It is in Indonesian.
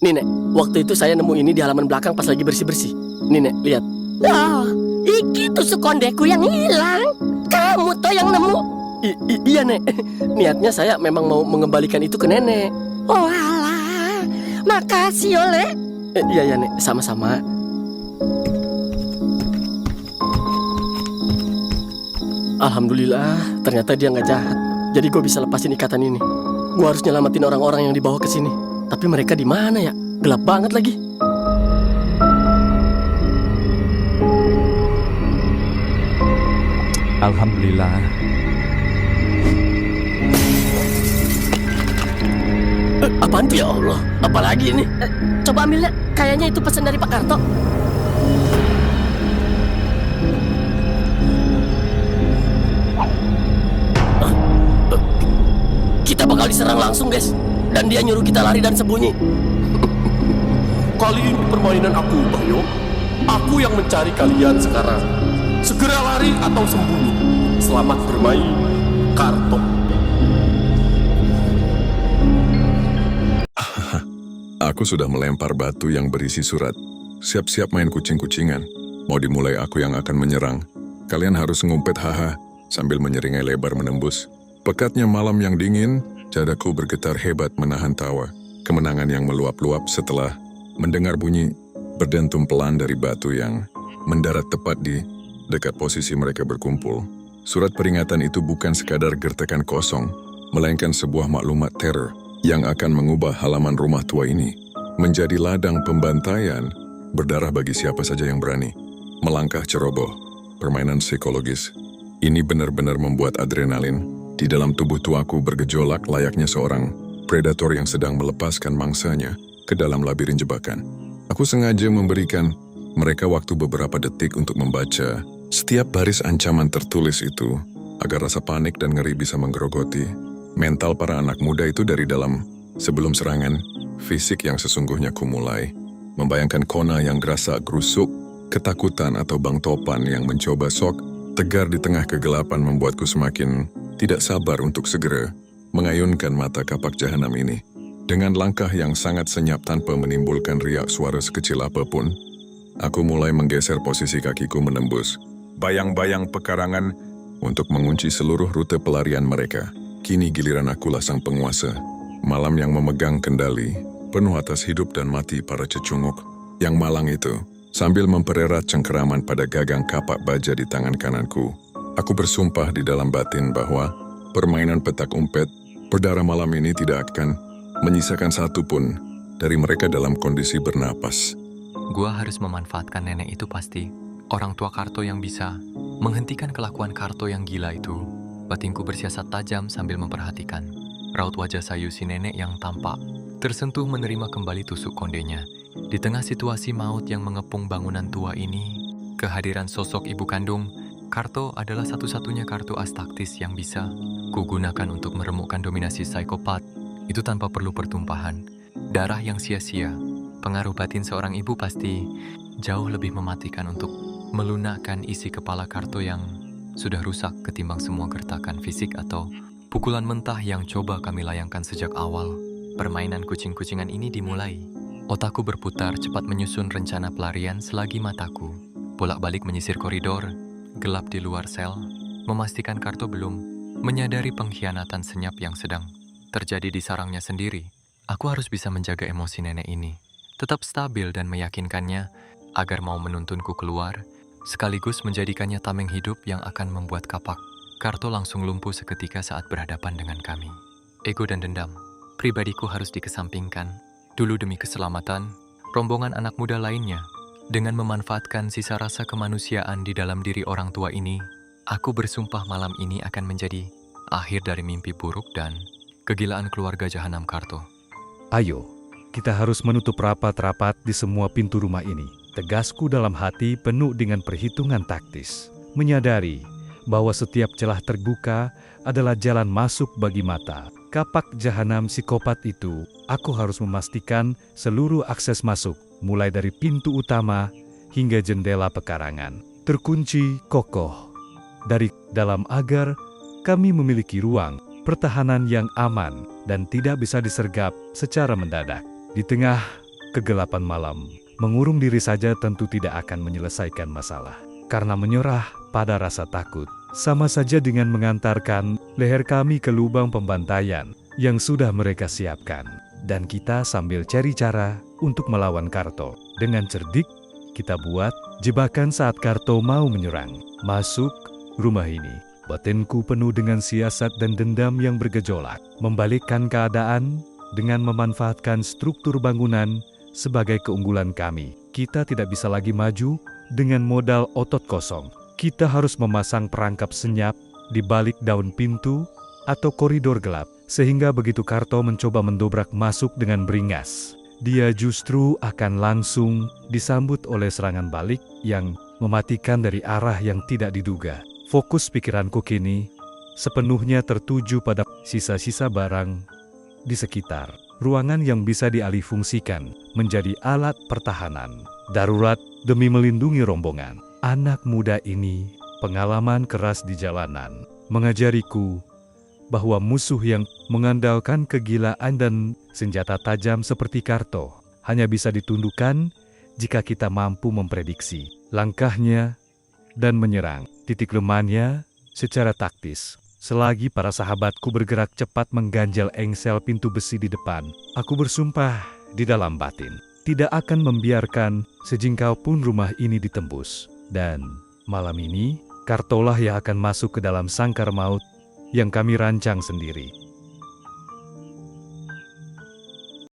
Nih Nek, waktu itu saya nemu ini di halaman belakang pas lagi bersih-bersih. Nih Nek, lihat. Oh, iki tusuk kondeku yang hilang. Kamu toh yang nemu. Iya Nek, niatnya saya memang mau mengembalikan itu ke nenek. Oh alah, makasih oleh. Iya Nek, sama-sama. Alhamdulillah, ternyata dia nggak jahat. Jadi gue bisa lepasin ikatan ini. Gue harus nyelamatin orang-orang yang dibawa ke sini. Tapi mereka di mana ya? Gelap banget lagi. Alhamdulillah. Apaan tuh ya Allah? Apalagi ini? Coba ambilnya, kayaknya itu pesan dari Pak Karto. Kita bakal diserang langsung guys. Dan dia nyuruh kita lari dan sembunyi. Kali ini permainan aku, Bayo. Aku yang mencari kalian sekarang. Segera lari atau sembunyi. Selamat bermain, Karto. Aku sudah melempar batu yang berisi surat. Siap-siap main kucing-kucingan. Mau dimulai aku yang akan menyerang. Kalian harus ngumpet haha sambil menyeringai lebar menembus. Pekatnya malam yang dingin, dadaku bergetar hebat menahan tawa. Kemenangan yang meluap-luap setelah mendengar bunyi berdentum pelan dari batu yang mendarat tepat di dekat posisi mereka berkumpul. Surat peringatan itu bukan sekadar gertakan kosong, melainkan sebuah maklumat teror yang akan mengubah halaman rumah tua ini menjadi ladang pembantaian berdarah bagi siapa saja yang berani melangkah ceroboh. Permainan psikologis ini benar-benar membuat adrenalin di dalam tubuh tuaku bergejolak layaknya seorang predator yang sedang melepaskan mangsanya ke dalam labirin jebakan. Aku sengaja memberikan mereka waktu beberapa detik untuk membaca setiap baris ancaman tertulis itu agar rasa panik dan ngeri bisa menggerogoti mental para anak muda itu dari dalam. Sebelum serangan fisik yang sesungguhnya kumulai, membayangkan Kona yang gerasa gerusuk, ketakutan atau Bang Topan yang mencoba sok tegar di tengah kegelapan membuatku semakin tidak sabar untuk segera mengayunkan mata kapak jahanam ini. Dengan langkah yang sangat senyap tanpa menimbulkan riak suara sekecil apapun, aku mulai menggeser posisi kakiku menembus bayang-bayang pekarangan untuk mengunci seluruh rute pelarian mereka. Kini giliran akulah sang penguasa, malam yang memegang kendali, penuh atas hidup dan mati para cecunguk yang malang itu. Sambil mempererat cengkeraman pada gagang kapak baja di tangan kananku, aku bersumpah di dalam batin bahwa permainan petak umpet berdarah malam ini tidak akan menyisakan satu pun dari mereka dalam kondisi bernapas. Gua harus memanfaatkan nenek itu pasti. Orang tua Karto yang bisa menghentikan kelakuan Karto yang gila itu. Batinku bersiasat tajam sambil memperhatikan raut wajah sayu si nenek yang tampak tersentuh menerima kembali tusuk kondenya. Di tengah situasi maut yang mengepung bangunan tua ini, kehadiran sosok ibu kandung, Karto adalah satu-satunya kartu as taktis yang bisa kugunakan untuk meremukkan dominasi psikopat. Itu tanpa perlu pertumpahan darah yang sia-sia. Pengaruh batin seorang ibu pasti jauh lebih mematikan untuk melunakkan isi kepala Karto yang sudah rusak ketimbang semua gertakan fisik atau pukulan mentah yang coba kami layangkan sejak awal. Permainan kucing-kucingan ini dimulai. Otakku berputar cepat menyusun rencana pelarian selagi mataku bolak-balik menyisir koridor gelap di luar sel, memastikan Karto belum menyadari pengkhianatan senyap yang sedang terjadi di sarangnya sendiri. Aku harus bisa menjaga emosi nenek ini, tetap stabil dan meyakinkannya agar mau menuntunku keluar, sekaligus menjadikannya tameng hidup yang akan membuat kapak Karto langsung lumpuh seketika saat berhadapan dengan kami. Ego dan dendam pribadiku harus dikesampingkan dulu demi keselamatan rombongan anak muda lainnya. Dengan memanfaatkan sisa rasa kemanusiaan di dalam diri orang tua ini, aku bersumpah malam ini akan menjadi akhir dari mimpi buruk dan kegilaan keluarga jahanam Karto. Ayo, kita harus menutup rapat-rapat di semua pintu rumah ini. Tegasku dalam hati penuh dengan perhitungan taktis. Menyadari bahwa setiap celah terbuka adalah jalan masuk bagi mata kapak jahanam psikopat itu. Aku harus memastikan seluruh akses masuk, mulai dari pintu utama hingga jendela pekarangan, terkunci kokoh dari dalam agar kami memiliki ruang pertahanan yang aman. dan tidak bisa disergap secara mendadak. Di tengah kegelapan malam, mengurung diri saja tentu tidak akan menyelesaikan masalah. Karena menyerah pada rasa takut, sama saja dengan mengantarkan leher kami ke lubang pembantaian yang sudah mereka siapkan. Dan kita sambil cari cara untuk melawan Karto. Dengan cerdik, kita buat jebakan saat Karto mau menyerang. Masuk rumah ini, batinku penuh dengan siasat dan dendam yang bergejolak. Membalikkan keadaan dengan memanfaatkan struktur bangunan sebagai keunggulan kami. Kita tidak bisa lagi maju dengan modal otot kosong. Kita harus memasang perangkap senyap di balik daun pintu atau koridor gelap, sehingga begitu Karto mencoba mendobrak masuk dengan beringas, dia justru akan langsung disambut oleh serangan balik yang mematikan dari arah yang tidak diduga. Fokus pikiranku kini sepenuhnya tertuju pada sisa-sisa barang di sekitar ruangan yang bisa dialihfungsikan menjadi alat pertahanan darurat demi melindungi rombongan. Anak muda ini pengalaman keras di jalanan mengajariku bahwa musuh yang mengandalkan kegilaan dan senjata tajam seperti Karto hanya bisa ditundukkan jika kita mampu memprediksi langkahnya dan menyerang titik lemahnya secara taktis. Selagi para sahabatku bergerak cepat mengganjal engsel pintu besi di depan, aku bersumpah di dalam batin tidak akan membiarkan sejengkal pun rumah ini ditembus. Dan malam ini, Kartolah yang akan masuk ke dalam sangkar maut yang kami rancang sendiri.